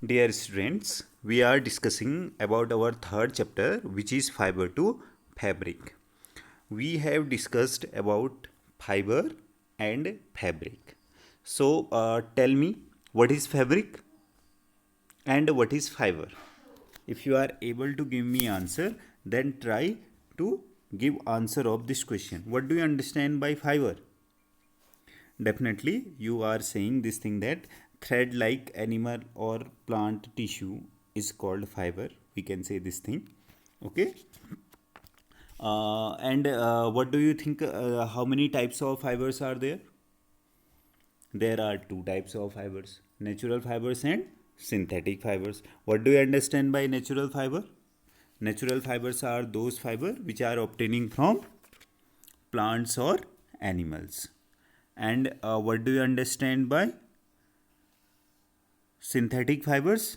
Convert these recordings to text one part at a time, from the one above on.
Dear students, we are discussing about our third chapter, which is fiber to fabric. We have discussed about fiber and fabric. So, tell me what is fabric and what is fiber. If you are able to give me answer, then try to give answer of this question. What do you understand by fiber? Definitely, you are saying this thing that thread like animal or plant tissue is called fiber. We can say this thing. Okay. And what do you think? How many types of fibers are there? There are two types of fibers, natural fibers and synthetic fibers. What do you understand by natural fiber? Natural fibers are those fiber which are obtaining from plants or animals. And what do you understand by synthetic fibers?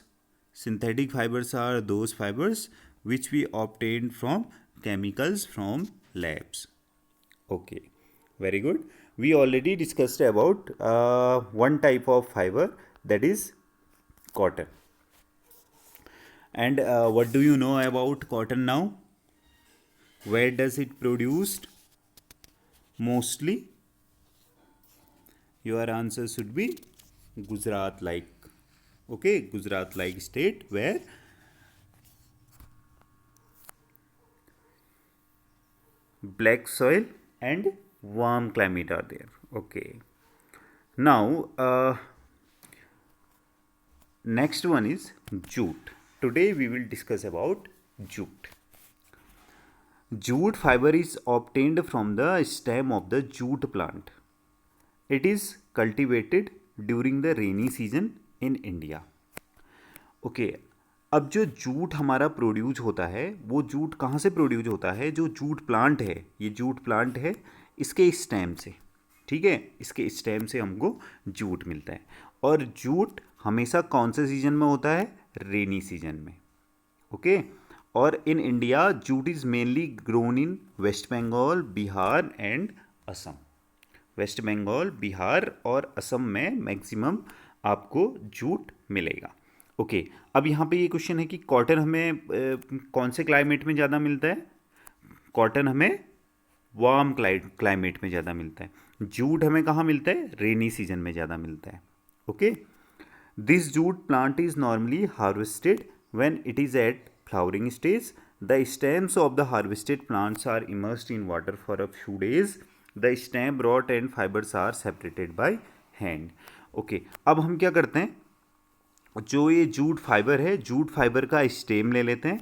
Synthetic fibers are those fibers which we obtain from chemicals from labs. Okay, very good. We already discussed about one type of fiber, that is cotton. And what do you know about cotton now? Where does it produced? Mostly your answer should be Gujarat like. Okay, Gujarat like state where black soil and warm climate are there. Okay. Now, next one is jute. Today we will discuss about jute. Jute fiber is obtained from the stem of the jute plant. It is cultivated during the rainy season in India. Okay अब जो jute हमारा produce होता है वो jute कहाँ से produce होता है? जो जूट प्लांट है, ये जूट प्लांट है, इसके स्टेम से, ठीक है, इसके स्टेम से हमको जूट मिलता है. और जूट हमेशा कौन से सीजन में होता है? रेनी सीजन में. ओके और in India jute is mainly grown in West Bengal, Bihar and Assam. West Bengal, Bihar और असम में मैक्सिमम आपको जूट मिलेगा. ओके अब यहाँ पे ये क्वेश्चन है कि कॉटन हमें कौन से क्लाइमेट में ज़्यादा मिलता है? कॉटन हमें वार्म क्लाइमेट में ज़्यादा मिलता है. जूट हमें कहाँ मिलता है? रेनी सीजन में ज़्यादा मिलता है. Okay this jute plant is normally harvested when it is at flowering stage. The stems of the harvested plants are immersed in water for a few days. The stem rot and fibres are separated by hand. Okay अब हम क्या करते हैं, जो ये jute fibre है, jute fibre का stem ले लेते हैं,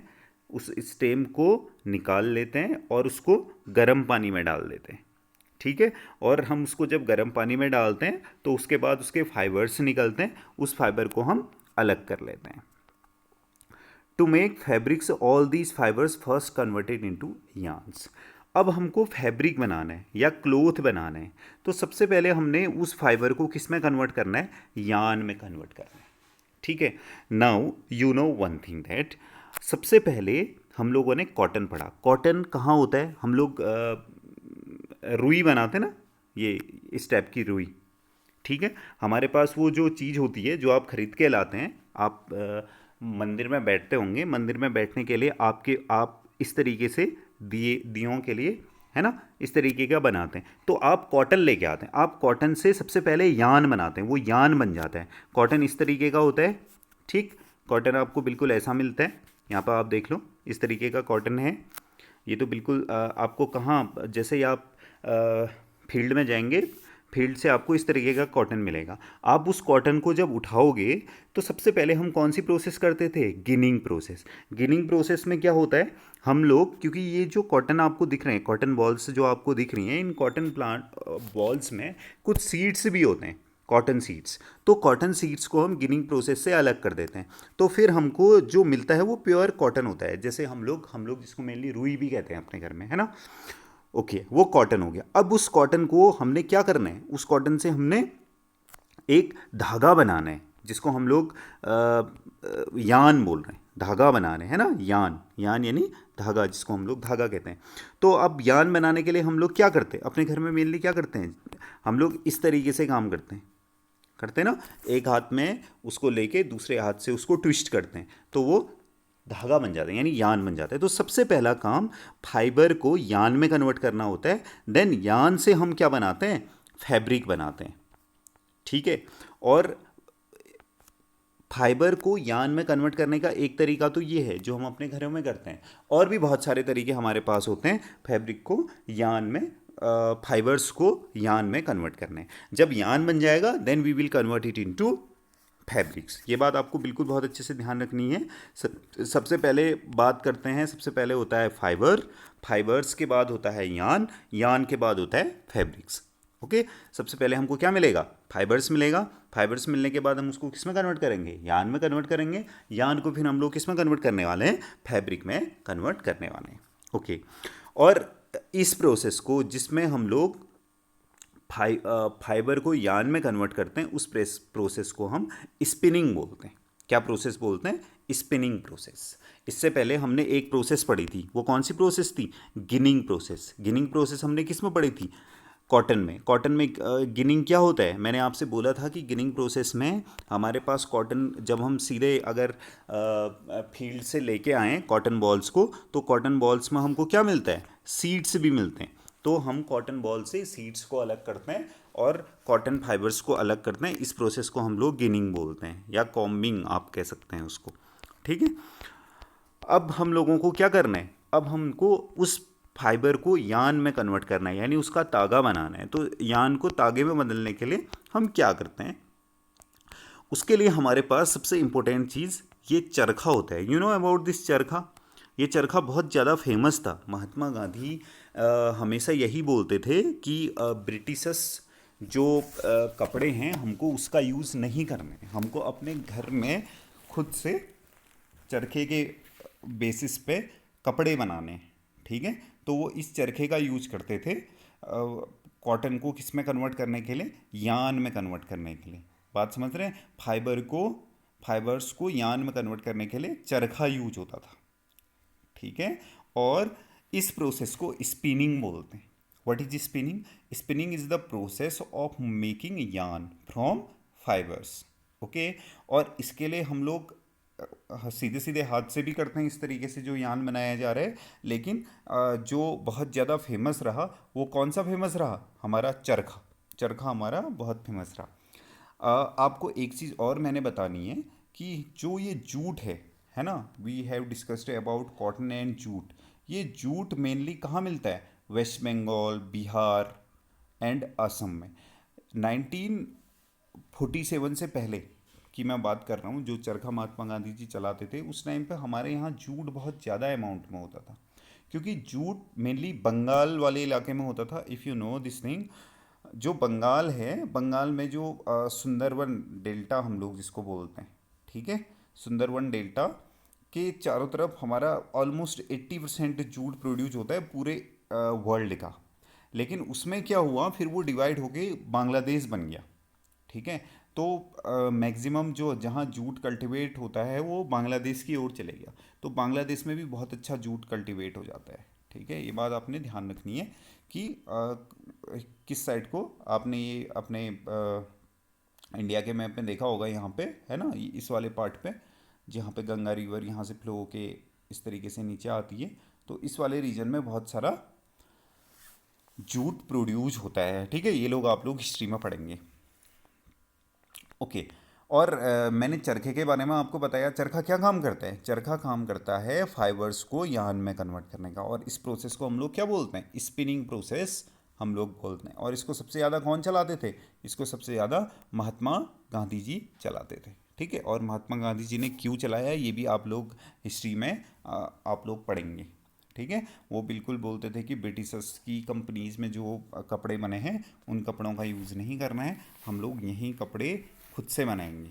उस स्टेम को निकाल लेते हैं और उसको गर्म पानी में डाल देते हैं. ठीक है, और हम उसको जब गर्म पानी में डालते हैं तो उसके बाद उसके फाइबर्स निकलते हैं, उस फाइबर को हम अलग कर लेते हैं. To make fabrics all these fibres first converted into yarns. अब हमको फैब्रिक बनाना है या क्लोथ बनाना है, तो सबसे पहले हमने उस फाइबर को किस में कन्वर्ट करना है? यार्न में कन्वर्ट करना है. ठीक है, now you know one thing that सबसे पहले हम लोगों ने कॉटन पढ़ा. कॉटन कहाँ होता है? हम लोग रुई बनाते ना, ये इस टाइप की रुई. ठीक है, हमारे पास वो जो चीज़ होती है जो आप खरीद के लाते हैं, आप मंदिर में बैठते होंगे, मंदिर में बैठने के लिए आप इस तरीके से दियों के लिए, है ना, इस तरीके का बनाते हैं. तो आप कॉटन लेके आते हैं, आप कॉटन से सबसे पहले यान बनाते हैं, वो यान बन जाता है. कॉटन इस तरीके का होता है. ठीक, कॉटन आपको बिल्कुल ऐसा मिलता है. यहाँ पर आप देख लो, इस तरीके का कॉटन है. ये तो बिल्कुल आपको कहाँ, जैसे ही आप फील्ड में जाएंगे, फील्ड से आपको इस तरीके का कॉटन मिलेगा. आप उस कॉटन को जब उठाओगे तो सबसे पहले हम कौन सी प्रोसेस करते थे? Ginning process. गिनिंग प्रोसेस में क्या होता है, हम लोग, क्योंकि ये जो कॉटन आपको दिख रहे हैं, कॉटन बॉल्स जो आपको दिख रही हैं, इन कॉटन प्लांट बॉल्स में कुछ सीड्स भी होते हैं, कॉटन सीड्स. तो कॉटन सीड्स को हम गिनिंग प्रोसेस से अलग कर देते हैं, तो फिर हमको जो मिलता है वो प्योर कॉटन होता है. जैसे हम लोग जिसको मेनली रुई भी कहते हैं अपने घर में, है ना. ओके वो कॉटन हो गया. अब उस कॉटन को हमने क्या करना है? उस कॉटन से हमने एक धागा बनाना है, जिसको हम लोग यान बोल रहे हैं. धागा बना रहे हैं ना, यान. यान यानी धागा, जिसको हम लोग धागा कहते हैं. तो अब यान बनाने के लिए हम लोग क्या करते हैं? अपने घर में मेनली क्या करते हैं? हम लोग इस तरीके से काम करते हैं. करते हैं ना, एक हाथ में उसको लेके दूसरे हाथ से उसको ट्विस्ट करते हैं तो वो धागा बन जाता है, यानी यान बन जाता है। तो सबसे पहला काम फाइबर को यान में कन्वर्ट करना होता है। देन यान से हम क्या बनाते हैं, फैब्रिक बनाते हैं, ठीक है। और फाइबर को यान में कन्वर्ट करने का एक तरीका तो ये है जो हम अपने घरों में करते हैं, और भी बहुत सारे तरीके हमारे पास होते हैं फैब्रिक को यान में, फाइबर्स को यान में कन्वर्ट करने। जब यान बन जाएगा then we will convert it into fabrics. ये बात आपको बिल्कुल बहुत अच्छे से ध्यान रखनी है। सबसे पहले बात करते हैं, सबसे पहले होता है फाइबर, फाइबर्स के बाद होता है यान, यान के बाद होता है फैब्रिक्स। ओके, सबसे पहले हमको क्या मिलेगा, फाइबर्स मिलेगा। फाइबर्स मिलने के बाद हम उसको किस में कन्वर्ट करेंगे, यान में कन्वर्ट करेंगे। यान को फिर हम लोग किस में कन्वर्ट करने वाले हैं, फैब्रिक में कन्वर्ट करने वाले हैं। ओके, और इस प्रोसेस को जिसमें हम लोग फाइबर को यान में कन्वर्ट करते हैं, उस प्रोसेस को हम स्पिनिंग बोलते हैं। क्या प्रोसेस बोलते हैं, स्पिनिंग प्रोसेस। इससे पहले हमने एक प्रोसेस पढ़ी थी, वो कौन सी प्रोसेस थी, गिनिंग प्रोसेस। गिनिंग प्रोसेस हमने किस में पढ़ी थी, कॉटन में। कॉटन में गिनिंग क्या होता है, मैंने आपसे बोला था कि गिनिंग प्रोसेस में हमारे पास कॉटन, जब हम सीधे अगर फील्ड से लेके आएँ कॉटन बॉल्स को, तो कॉटन बॉल्स में हमको क्या मिलता है, सीड्स भी मिलते हैं। तो हम कॉटन बॉल से सीड्स को अलग करते हैं और कॉटन फाइबर्स को अलग करते हैं। इस प्रोसेस को हम लोग गिनिंग बोलते हैं, या कॉम्बिंग आप कह सकते हैं उसको, ठीक है। अब हम लोगों को क्या करना है, अब हमको उस फाइबर को यान में कन्वर्ट करना है, यानी उसका तागा बनाना है। तो यान को तागे में बदलने के लिए हम क्या करते हैं, उसके लिए हमारे पास सबसे इम्पोर्टेंट चीज़ ये चरखा होता है। यू नो अबाउट दिस चरखा। ये चरखा बहुत ज़्यादा फेमस था। महात्मा गांधी हमेशा यही बोलते थे कि ब्रिटिशर्स जो कपड़े हैं हमको उसका यूज़ नहीं करना है, हमको अपने घर में खुद से चरखे के बेसिस पे कपड़े बनाने हैं, ठीक है। तो वो इस चरखे का यूज करते थे कॉटन को किस में कन्वर्ट करने के लिए, यान में कन्वर्ट करने के लिए। बात समझ रहे हैं, फाइबर्स को यान में कन्वर्ट करने के लिए चरखा यूज होता था, ठीक है। और इस प्रोसेस को स्पिनिंग बोलते हैं। What is spinning, spinning is the process of making यान फ्रॉम फाइबर्स। ओके, और इसके लिए हम लोग सीधे सीधे हाथ से भी करते हैं इस तरीके से जो यान बनाया जा रहा है, लेकिन जो बहुत ज़्यादा फेमस रहा वो कौन सा फेमस रहा, हमारा चरखा। चरखा हमारा बहुत फेमस रहा। आपको एक चीज़ और मैंने बतानी है कि जो ये जूट है ना, we have discussed about cotton and jute. ये जूट मेनली कहाँ मिलता है, वेस्ट बंगाल, बिहार एंड असम में। 1947 से पहले की मैं बात कर रहा हूँ, जो चरखा महात्मा गांधी जी चलाते थे, उस टाइम पे हमारे यहाँ जूट बहुत ज़्यादा अमाउंट में होता था, क्योंकि जूट मेनली बंगाल वाले इलाके में होता था। If you know this thing, जो बंगाल है, बंगाल में जो सुंदरवन डेल्टा हम लोग जिसको बोलते हैं, ठीक है, सुंदरवन डेल्टा के चारों तरफ हमारा ऑलमोस्ट 80% जूट प्रोड्यूस होता है पूरे वर्ल्ड का। लेकिन उसमें क्या हुआ, फिर वो डिवाइड होके बांग्लादेश बन गया, ठीक है। तो मैक्सिमम जो जहाँ जूट कल्टीवेट होता है वो बांग्लादेश की ओर चले गया, तो बांग्लादेश में भी बहुत अच्छा जूट कल्टीवेट हो जाता है, ठीक है। ये बात आपने ध्यान रखनी है कि किस साइड को आपने ये अपने इंडिया के मैप में देखा होगा, यहाँ पे है ना, इस वाले पार्ट पे जहाँ पे गंगा रिवर यहाँ से फ्लो होके इस तरीके से नीचे आती है, तो इस वाले रीजन में बहुत सारा जूट प्रोड्यूस होता है, ठीक है। ये लोग आप लोग हिस्ट्री में पढ़ेंगे, ओके। और मैंने चरखे के बारे में आपको बताया। चरखा क्या काम करता है, चरखा काम करता है फाइबर्स को यान में कन्वर्ट करने का, और इस प्रोसेस को हम लोग क्या बोलते हैं, स्पिनिंग प्रोसेस हम लोग बोलते हैं। और इसको सबसे ज़्यादा कौन चलाते थे, इसको सबसे ज़्यादा महात्मा गांधी जी चलाते थे, ठीक है। और महात्मा गांधी जी ने क्यों चलाया ये भी आप लोग हिस्ट्री में आप लोग पढ़ेंगे, ठीक है। वो बिल्कुल बोलते थे कि ब्रिटिशर्स की कंपनीज में जो कपड़े बने हैं उन कपड़ों का यूज़ नहीं करना है, हम लोग यही कपड़े खुद से बनाएंगे,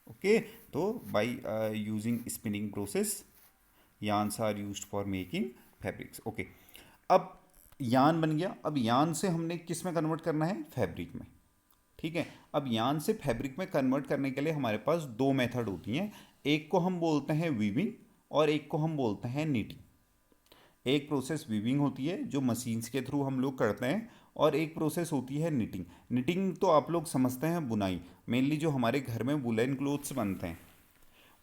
ओके। तो by using spinning process yarns are used for making fabrics, okay. अब यान बन गया, अब यान से हमने किस में कन्वर्ट करना है, फैब्रिक में, ठीक है। अब यान से फैब्रिक में कन्वर्ट करने के लिए हमारे पास दो मेथड होती हैं, एक को हम बोलते हैं वीविंग और एक को हम बोलते हैं नीटिंग। एक प्रोसेस वीविंग होती है जो मशीन्स के थ्रू हम लोग करते हैं, और एक प्रोसेस होती है निटिंग। निटिंग तो आप लोग समझते हैं, बुनाई। मेनली जो हमारे घर में वुलन क्लोथ्स बनते हैं,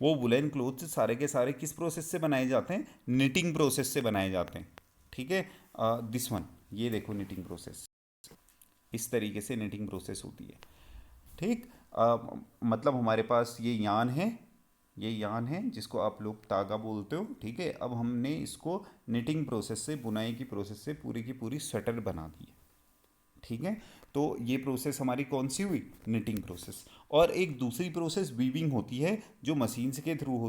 वो वुलन क्लोथ्स सारे के सारे किस प्रोसेस से बनाए जाते हैं? निटिंग प्रोसेस से बनाए जाते हैं। ठीक है, दिस वन, ये देखो निटिंग प्रोसेस, इस तरीके से निटिंग प्रोसेस होती है। ठीक, मतलब हमारे पास ये यान है, ये यान है जिसको आप लोग तागा बोलते हो। ठीक है, अब हमने इसको निटिंग प्रोसेस से, बुनाई की प्रोसेस से पूरी की पूरी स्वेटर बना दी है। ठीक है, तो ये प्रोसेस हमारी कौन सी हुई? Knitting process. और एक दूसरी प्रोसेस वीविंग होती है, जो मशीन्स के थ्रू होती